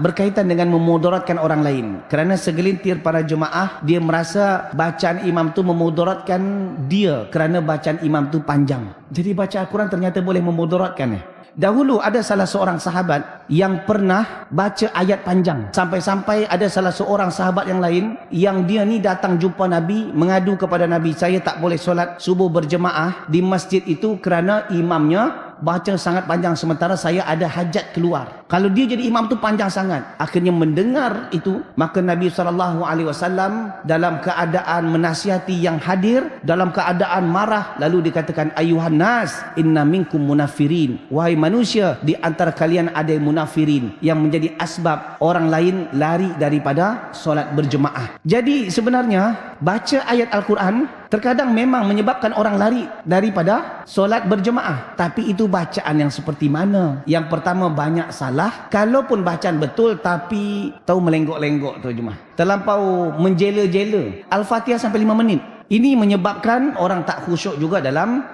berkaitan dengan memudaratkan orang lain. Kerana segelintir para jemaah, dia merasa bacaan imam tu memudaratkan dia kerana bacaan imam tu panjang. Jadi baca Al-Quran ternyata boleh memudaratkan. Dahulu ada salah seorang sahabat yang pernah baca ayat panjang. Sampai-sampai ada salah seorang sahabat yang lain yang dia ni datang jumpa Nabi, mengadu kepada Nabi, saya tak boleh solat subuh berjemaah di masjid itu kerana imamnya baca sangat panjang sementara saya ada hajat keluar. Kalau dia jadi imam tu panjang sangat. Akhirnya mendengar itu, maka Nabi SAW dalam keadaan menasihati yang hadir, dalam keadaan marah, lalu dikatakan, ayuhan nas inna minkum munafirin, wahai manusia, di antara kalian ada munafirin yang menjadi asbab orang lain lari daripada solat berjemaah. Jadi sebenarnya baca ayat Al-Quran terkadang memang menyebabkan orang lari daripada solat berjemaah. Tapi itu bacaan yang seperti mana? Yang pertama, banyak salah. Kalaupun bacaan betul tapi tahu melenggok-lenggok tu jemaah, terlampau menjela-jela. Al-Fatihah sampai 5 menit. Ini menyebabkan orang tak khusyuk juga dalam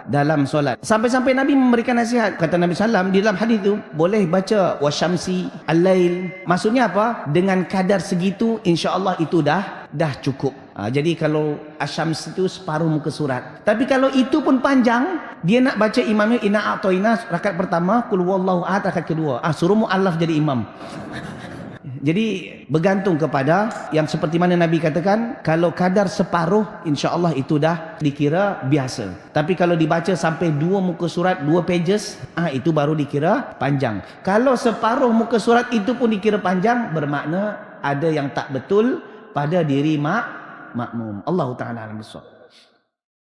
solat. Sampai-sampai Nabi memberikan nasihat. Kata Nabi SAW di dalam hadis itu, boleh baca wasyamsi al-lail. Maksudnya apa? Dengan kadar segitu insya-Allah itu dah cukup. Jadi kalau asyams itu separuh muka surat. Tapi kalau itu pun panjang, dia nak baca imamnya inna a'toina rakaat pertama, qul huwallahu ahad rakaat kedua. Suruh muallaf jadi imam. Jadi bergantung kepada yang seperti mana Nabi katakan, kalau kadar separuh insya-Allah itu dah dikira biasa. Tapi kalau dibaca sampai 2 muka surat, 2 pages, itu baru dikira panjang. Kalau separuh muka surat itu pun dikira panjang, bermakna ada yang tak betul pada diri makmum. Allah Ta'ala alam bissawab.